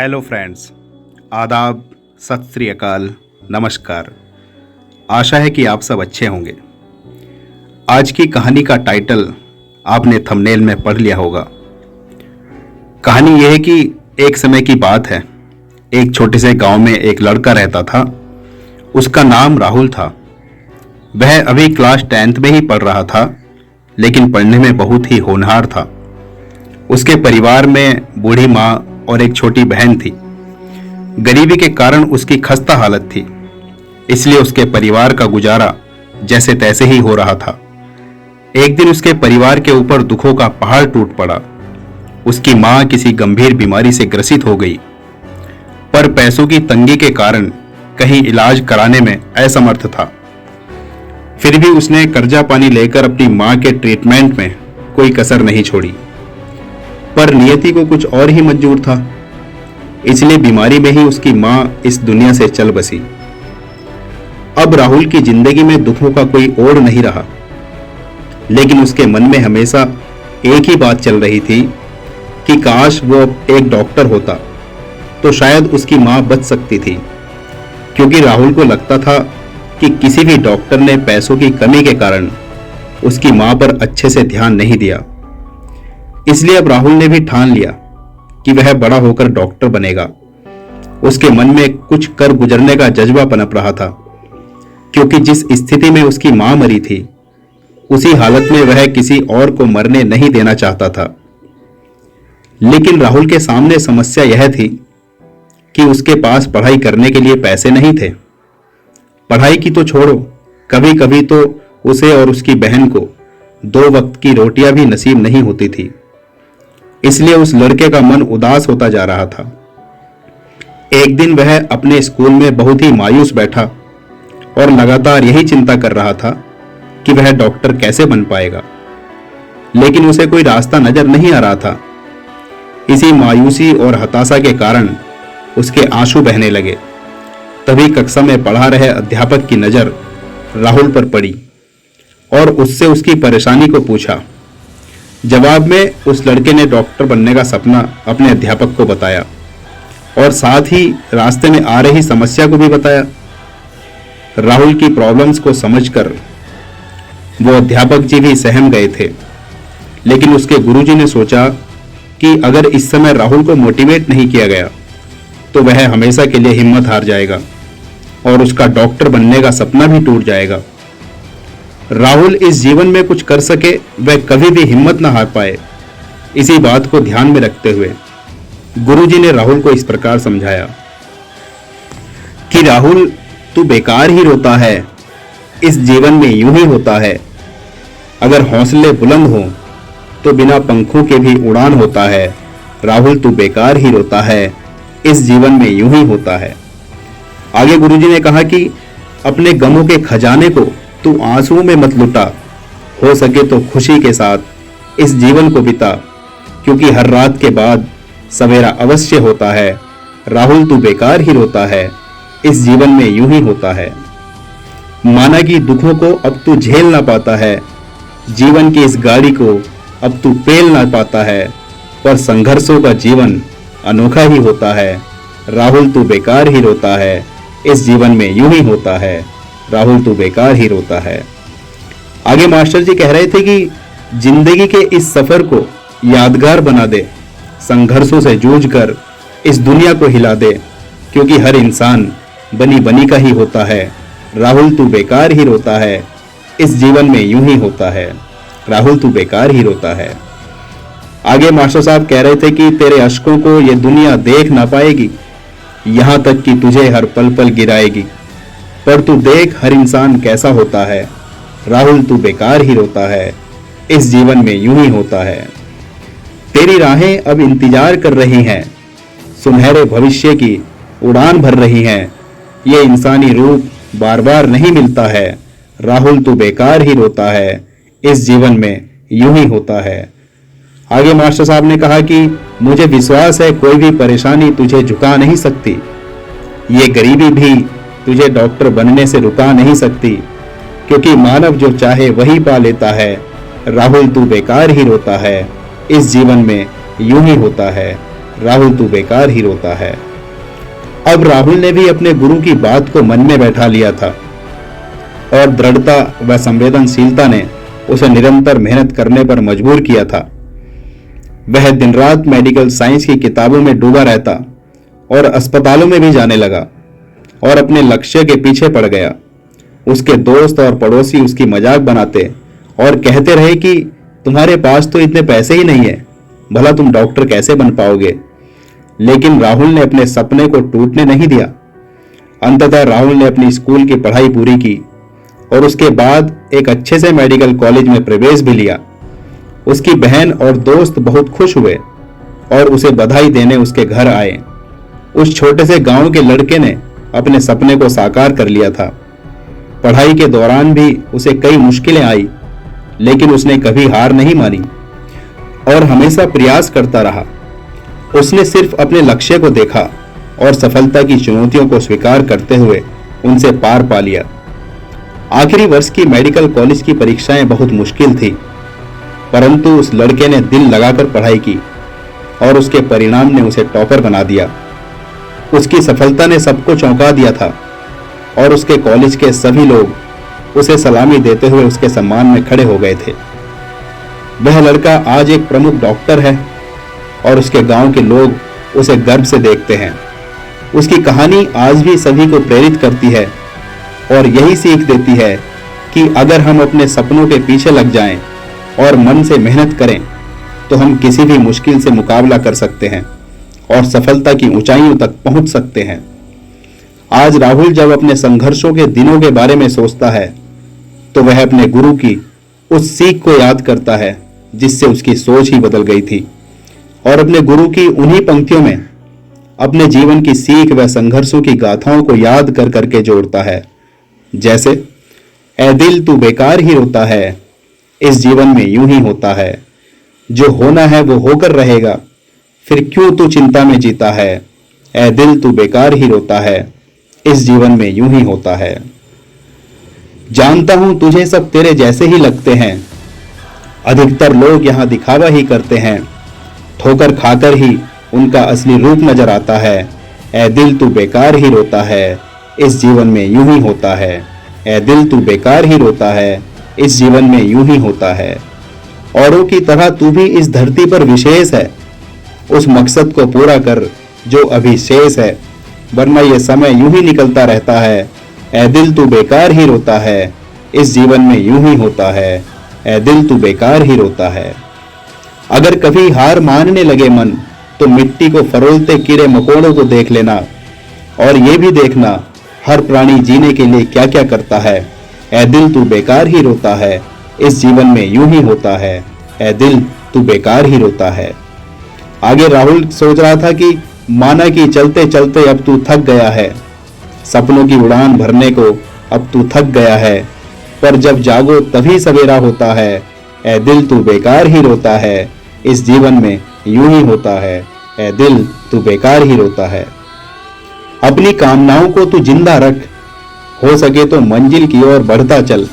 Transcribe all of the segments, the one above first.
Hello friends, आदाब, सत श्री अकाल, नमस्कार। आशा है कि आप सब अच्छे होंगे। आज की कहानी का टाइटल आपने थंबनेल में पढ़ लिया होगा। कहानी यह है कि एक समय की बात है। एक छोटे से गांव में एक लड़का रहता था। उसका नाम राहुल था। वह अभी क्लास 10th में ही पढ़ रहा था, लेकिन पढ़ने में बहुत ही होनहार था। उसके परिवार में बूढ़ी माँ और एक छोटी बहन थी। गरीबी के कारण उसकी खस्ता हालत थी, इसलिए उसके परिवार का गुजारा जैसे तैसे ही हो रहा था। एक दिन उसके परिवार के ऊपर दुखों का पहाड़ टूट पड़ा। उसकी मां किसी गंभीर बीमारी से ग्रसित हो गई, पर पैसों की तंगी के कारण कहीं इलाज कराने में असमर्थ था। फिर भी उसने कर्जा पानी लेकर अपनी मां के ट्रीटमेंट में कोई कसर नहीं छोड़ी। पर नियति को कुछ और ही मंजूर था, इसलिए बीमारी में ही उसकी मां इस दुनिया से चल बसी। अब राहुल की जिंदगी में दुखों का कोई ओर नहीं रहा, लेकिन उसके मन में हमेशा एक ही बात चल रही थी कि काश वो एक डॉक्टर होता तो शायद उसकी मां बच सकती थी। क्योंकि राहुल को लगता था कि किसी भी डॉक्टर ने पैसों की कमी के कारण उसकी मां पर अच्छे से ध्यान नहीं दिया। इसलिए अब राहुल ने भी ठान लिया कि वह बड़ा होकर डॉक्टर बनेगा। उसके मन में कुछ कर गुजरने का जज्बा पनप रहा था, क्योंकि जिस स्थिति में उसकी मां मरी थी, उसी हालत में वह किसी और को मरने नहीं देना चाहता था। लेकिन राहुल के सामने समस्या यह थी कि उसके पास पढ़ाई करने के लिए पैसे नहीं थे। पढ़ाई की तो छोड़ो, कभी कभी तो उसे और उसकी बहन को 2 वक्त की रोटियां भी नसीब नहीं होती थी। इसलिए उस लड़के का मन उदास होता जा रहा था। एक दिन वह अपने स्कूल में बहुत ही मायूस बैठा और लगातार यही चिंता कर रहा था कि वह डॉक्टर कैसे बन पाएगा, लेकिन उसे कोई रास्ता नजर नहीं आ रहा था। इसी मायूसी और हताशा के कारण उसके आंसू बहने लगे। तभी कक्षा में पढ़ा रहे अध्यापक की नजर राहुल पर पड़ी और उससे उसकी परेशानी को पूछा। जवाब में उस लड़के ने डॉक्टर बनने का सपना अपने अध्यापक को बताया और साथ ही रास्ते में आ रही समस्या को भी बताया। राहुल की प्रॉब्लम्स को समझकर वो अध्यापक जी भी सहम गए थे, लेकिन उसके गुरुजी ने सोचा कि अगर इस समय राहुल को मोटिवेट नहीं किया गया तो वह हमेशा के लिए हिम्मत हार जाएगा और उसका डॉक्टर बनने का सपना भी टूट जाएगा। राहुल इस जीवन में कुछ कर सके, वह कभी भी हिम्मत न हार पाए। इसी बात को ध्यान में रखते हुए गुरुजी ने राहुल को इस प्रकार समझाया कि राहुल, तू बेकार ही रोता है। इस जीवन में यूं ही होता है। अगर हौसले बुलंद हो तो बिना पंखों के भी उड़ान होता है। राहुल, तू बेकार ही रोता है। इस जीवन में यूं ही होता है। आगे गुरुजी ने कहा कि अपने गमों के खजाने को तू आंसुओं में मत लुटा। हो सके तो खुशी के साथ इस जीवन को बिता, क्योंकि हर रात के बाद सवेरा अवश्य होता है। राहुल, तू बेकार ही रोता है। इस जीवन में यूं ही होता है। माना कि दुखों को अब तू झेल ना पाता है, जीवन की इस गाड़ी को अब तू पेल ना पाता है, पर संघर्षों का जीवन अनोखा ही होता है। राहुल, तू बेकार ही रोता है। इस जीवन में यूं ही होता है। राहुल, तू बेकार ही रोता है। आगे मास्टर जी कह रहे थे कि जिंदगी के इस सफर को यादगार बना दे, संघर्षों से जूझकर इस दुनिया को हिला दे, क्योंकि हर इंसान बनी बनी का ही होता है। राहुल, तू बेकार ही रोता है। इस जीवन में यूं ही होता है। राहुल, तू बेकार ही रोता है। आगे मास्टर साहब कह रहे थे कि तेरे अश्कों को ये दुनिया देख ना पाएगी, यहां तक कि तुझे हर पल पल गिराएगी, पर तू देख हर इंसान कैसा होता है। राहुल, तू बेकार ही रोता है। इस जीवन में यूं ही होता है। तेरी राहें अब इंतजार कर रही हैं, सुनहरे भविष्य की उड़ान भर रही हैं। ये इंसानी रूप बार बार नहीं मिलता है। राहुल, तू बेकार ही रोता है। इस जीवन में यूं ही होता है। आगे मास्टर साहब ने कहा कि मुझे विश्वास है कोई भी परेशानी तुझे झुका नहीं सकती। ये गरीबी भी तुझे डॉक्टर बनने से रुका नहीं सकती, क्योंकि मानव जो चाहे वही पा लेता है। राहुल, तू बेकार ही रोता है। इस जीवन में यूं ही होता है। राहुल तू बेकार ही रोता है। अब राहुल ने भी अपने गुरु की बात को मन में बैठा लिया था और दृढ़ता व संवेदनशीलता ने उसे निरंतर मेहनत करने पर मजबूर किया था। वह दिन रात मेडिकल साइंस की किताबों में डूबा रहता और अस्पतालों में भी जाने लगा और अपने लक्ष्य के पीछे पड़ गया। उसके दोस्त और पड़ोसी उसकी मजाक बनाते और कहते रहे कि तुम्हारे पास तो इतने पैसे ही नहीं है, भला तुम डॉक्टर कैसे बन पाओगे। लेकिन राहुल ने अपने सपने को टूटने नहीं दिया। अंततः राहुल ने अपनी स्कूल की पढ़ाई पूरी की और उसके बाद एक अच्छे से मेडिकल कॉलेज में प्रवेश भी लिया। उसकी बहन और दोस्त बहुत खुश हुए और उसे बधाई देने उसके घर आए। उस छोटे से गांव के लड़के ने अपने सपने को साकार कर लिया था। पढ़ाई के दौरान भी उसे कई मुश्किलें आई, लेकिन उसने कभी हार नहीं मानी और हमेशा प्रयास करता रहा। उसने सिर्फ अपने लक्ष्य को देखा और सफलता की चुनौतियों को स्वीकार करते हुए उनसे पार पा लिया। आखिरी वर्ष की मेडिकल कॉलेज की परीक्षाएं बहुत मुश्किल थी, परंतु उस लड़के ने दिल लगाकर पढ़ाई की और उसके परिणाम ने उसे टॉपर बना दिया। उसकी सफलता ने सबको चौंका दिया था और उसके कॉलेज के सभी लोग उसे सलामी देते हुए उसके सम्मान में खड़े हो गए थे। वह लड़का आज एक प्रमुख डॉक्टर है और उसके गांव के लोग उसे गर्व से देखते हैं। उसकी कहानी आज भी सभी को प्रेरित करती है और यही सीख देती है कि अगर हम अपने सपनों के पीछे लग जाएं और मन से मेहनत करें तो हम किसी भी मुश्किल से मुकाबला कर सकते हैं और सफलता की ऊंचाइयों तक पहुंच सकते हैं। आज राहुल जब अपने संघर्षों के दिनों के बारे में सोचता है तो वह अपने गुरु की उस सीख को याद करता है जिससे उसकी सोच ही बदल गई थी और अपने गुरु की उन्हीं पंक्तियों में अपने जीवन की सीख व संघर्षों की गाथाओं को याद कर करके जोड़ता है। जैसे ऐ दिल तू बेकार ही रोता है, इस जीवन में यूं ही होता है, जो होना है वो होकर रहेगा, फिर क्यों तू चिंता में जीता है। ऐ दिल तू बेकार ही रोता है, इस जीवन में यूं ही होता है। जानता हूं तुझे सब तेरे जैसे ही लगते हैं, अधिकतर लोग यहां दिखावा ही करते हैं, ठोकर खाकर ही उनका असली रूप नजर आता है। ऐ दिल तू बेकार ही रोता है, इस जीवन में यूं ही होता है। ऐ दिल तू बेकार ही रोता है, इस जीवन में यूं ही होता है। औरों की तरह तू भी इस धरती पर विशेष है, उस मकसद को पूरा कर जो अभी शेष है, वरना ये समय यूं ही निकलता रहता है। ऐ दिल तू बेकार ही रोता है, इस जीवन में यूं ही होता है। ऐ दिल तू बेकार ही रोता है। अगर कभी हार मानने लगे मन तो मिट्टी को फरोलते कीड़े मकोड़ों को देख लेना और ये भी देखना हर प्राणी जीने के लिए क्या क्या करता है। ऐ दिल तू बेकार ही रोता है, इस जीवन में यूं ही होता है। ऐ दिल तू बेकार ही रोता है। आगे राहुल सोच रहा था कि माना कि चलते चलते अब तू थक गया है, सपनों की उड़ान भरने को अब तू थक गया है, पर जब जागो तभी सवेरा होता है। ऐ दिल तू बेकार ही रोता है, इस जीवन में यूं ही होता है। ऐ दिल तू बेकार ही रोता है। अपनी कामनाओं को तू जिंदा रख, हो सके तो मंजिल की ओर बढ़ता चल,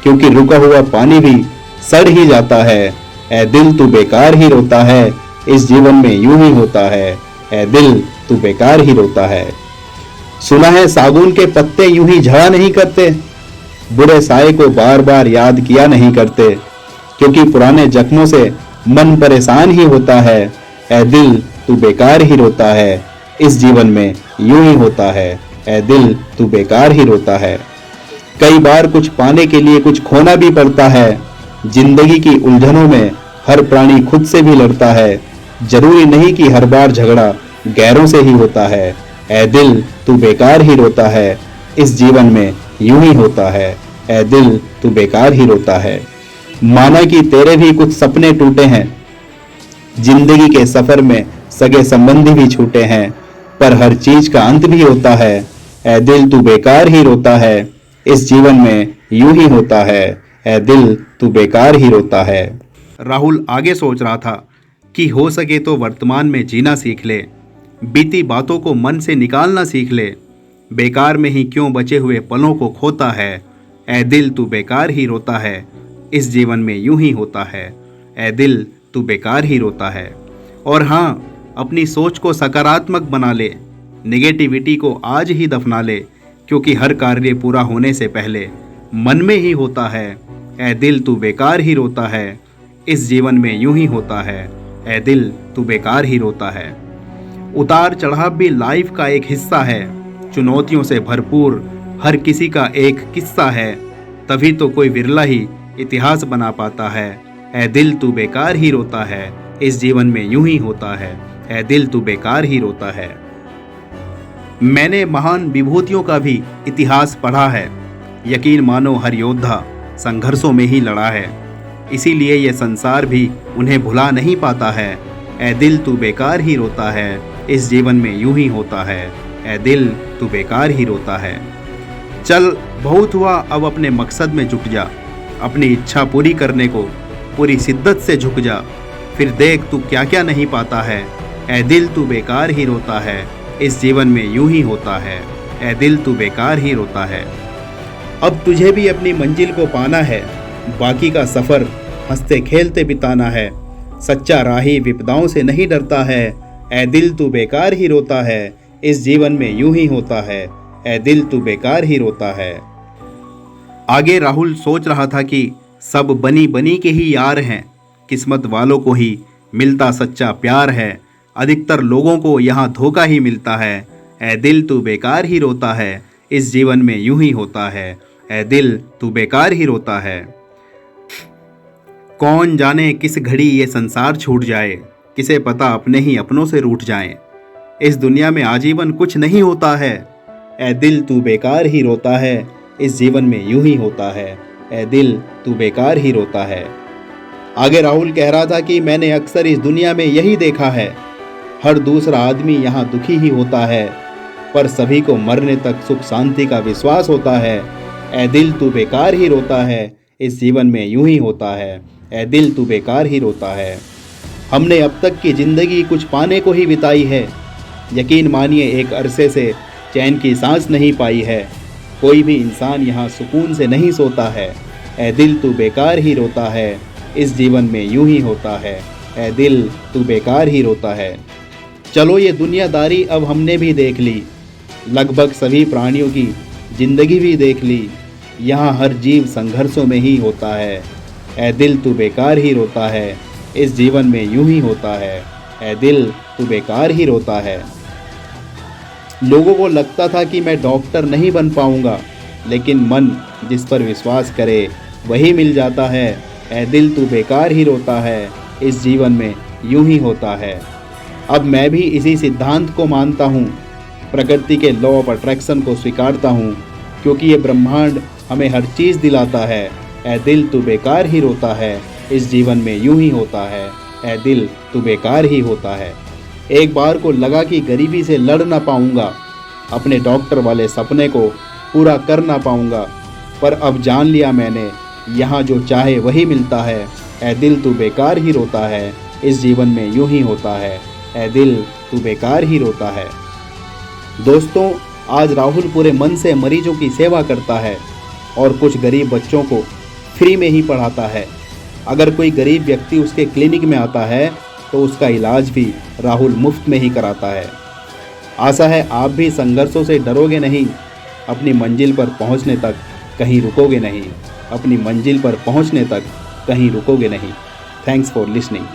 क्योंकि रुका हुआ पानी भी सड़ ही जाता है। ऐ दिल तू बेकार ही रोता है, इस जीवन में यूं ही होता है। ऐ दिल तू बेकार ही रोता है। सुना है सागुन के पत्ते यूं ही झड़ा नहीं करते, बुरे साए को बार बार याद किया नहीं करते, क्योंकि पुराने जख्मों से मन परेशान ही होता है। ऐ दिल तू बेकार ही रोता है, इस जीवन में यूं ही होता है। ऐ दिल तू बेकार ही रोता है। कई बार कुछ पाने के लिए कुछ खोना भी पड़ता है। जिंदगी की उलझनों में हर प्राणी खुद से भी लड़ता है, जरूरी नहीं कि हर बार झगड़ा गैरों से ही होता है। ऐ दिल तू बेकार ही रोता है, इस जीवन में यूं ही होता है। ऐ दिल तू बेकार ही रोता है। माना कि तेरे भी कुछ सपने टूटे हैं, जिंदगी के सफर में सगे संबंधी भी छूटे हैं, पर हर चीज का अंत भी होता है। ऐ दिल तू बेकार ही रोता है, इस जीवन में यूं ही होता है। ऐ दिल तू बेकार ही रोता है। राहुल आगे सोच रहा था कि हो सके तो वर्तमान में जीना सीख ले, बीती बातों को मन से निकालना सीख ले, बेकार में ही क्यों बचे हुए पलों को खोता है। ऐ दिल तू बेकार ही रोता है, इस जीवन में यूं ही होता है। ऐ दिल तू बेकार ही रोता है। और हाँ, अपनी सोच को सकारात्मक बना ले, नेगेटिविटी को आज ही दफना ले, क्योंकि हर कार्य पूरा होने से पहले मन में ही होता है। ऐ दिल तू बेकार ही रोता है, इस जीवन में यूं ही होता है। ऐ दिल तू बेकार ही रोता है। उतार चढ़ाव भी लाइफ का एक हिस्सा है, चुनौतियों से भरपूर हर किसी का एक किस्सा है, तभी तो कोई विरला ही इतिहास बना पाता है। ऐ दिल तू बेकार ही रोता है, इस जीवन में यूं ही होता है। ऐ दिल तू बेकार ही रोता है। मैंने महान विभूतियों का भी इतिहास पढ़ा है, यकीन मानो हर योद्धा संघर्षों में ही लड़ा है, इसीलिए ये संसार भी उन्हें भुला नहीं पाता है। ऐ दिल तू बेकार ही रोता है, इस जीवन में यूं ही होता है। ऐ दिल तू बेकार ही रोता है। चल बहुत हुआ, अब अपने मकसद में जुट जा, अपनी इच्छा पूरी करने को पूरी शिद्दत से झुक जा, फिर देख तू क्या क्या नहीं पाता है। ऐ दिल तू बेकार ही रोता है, इस जीवन में यूं ही होता है। ऐ दिल तू बेकार ही रोता है। अब तुझे भी अपनी मंजिल को पाना है, बाकी का सफ़र हंसते खेलते बिताना है। सच्चा राही विपदाओं से नहीं डरता है। ऐ दिल तू बेकार ही रोता है, इस जीवन में यूं ही होता है। ऐ दिल तू बेकार ही रोता है। आगे राहुल सोच रहा था कि सब बनी बनी के ही यार हैं, किस्मत वालों को ही मिलता सच्चा प्यार है, अधिकतर लोगों को यहाँ धोखा ही मिलता है। ऐ दिल तू बेकार ही रोता है, इस जीवन में यूं ही होता है। ऐ दिल तू बेकार ही रोता है। कौन जाने किस घड़ी ये संसार छूट जाए, किसे पता अपने ही अपनों से रूठ जाए, इस दुनिया में आजीवन कुछ नहीं होता है। ऐ दिल तू बेकार ही रोता है, इस जीवन में यूं ही होता है। ऐ दिल तू बेकार ही रोता है। आगे राहुल कह रहा था कि मैंने अक्सर इस दुनिया में यही देखा है, हर दूसरा आदमी यहाँ दुखी ही होता है, पर सभी को मरने तक सुख शांति का विश्वास होता है। ऐ दिल तू बेकार ही रोता है, इस जीवन में यूं ही होता है। ऐ दिल तू बेकार ही रोता है। हमने अब तक की ज़िंदगी कुछ पाने को ही बिताई है, यकीन मानिए एक अरसे से चैन की सांस नहीं पाई है, कोई भी इंसान यहाँ सुकून से नहीं सोता है। ऐ दिल तू बेकार ही रोता है, इस जीवन में यूं ही होता है। ऐ दिल तू बेकार ही रोता है। चलो ये दुनियादारी अब हमने भी देख ली, लगभग सभी प्राणियों की जिंदगी भी देख ली, यहाँ हर जीव संघर्षों में ही होता है। ऐ दिल तू बेकार ही रोता है, इस जीवन में यूं ही होता है। ऐ दिल तू बेकार ही रोता है। लोगों को लगता था कि मैं डॉक्टर नहीं बन पाऊंगा, लेकिन मन जिस पर विश्वास करे वही मिल जाता है। ऐ दिल तू बेकार ही रोता है, इस जीवन में यूं ही होता है। अब मैं भी इसी सिद्धांत को मानता हूँ, प्रकृति के लॉ ऑफ अट्रैक्शन को स्वीकारता हूँ, क्योंकि ये ब्रह्मांड हमें हर चीज़ दिलाता है। ऐ दिल तू बेकार ही रोता है, इस जीवन में यूं ही होता है। ऐ दिल तू बेकार ही होता है। एक बार को लगा कि गरीबी से लड़ ना पाऊंगा, अपने डॉक्टर वाले सपने को पूरा कर ना पाऊंगा, पर अब जान लिया मैंने, यहाँ जो चाहे वही मिलता है। ऐ दिल तू बेकार ही रोता है, इस जीवन में यूं ही होता है। ऐ दिल तू बेकार ही रोता है। दोस्तों, आज राहुल पूरे मन से मरीजों की सेवा करता है और कुछ गरीब बच्चों को फ्री में ही पढ़ाता है। अगर कोई गरीब व्यक्ति उसके क्लिनिक में आता है तो उसका इलाज भी राहुल मुफ्त में ही कराता है। आशा है आप भी संघर्षों से डरोगे नहीं, अपनी मंजिल पर पहुंचने तक कहीं रुकोगे नहीं, अपनी मंजिल पर पहुंचने तक कहीं रुकोगे नहीं। Thanks for listening.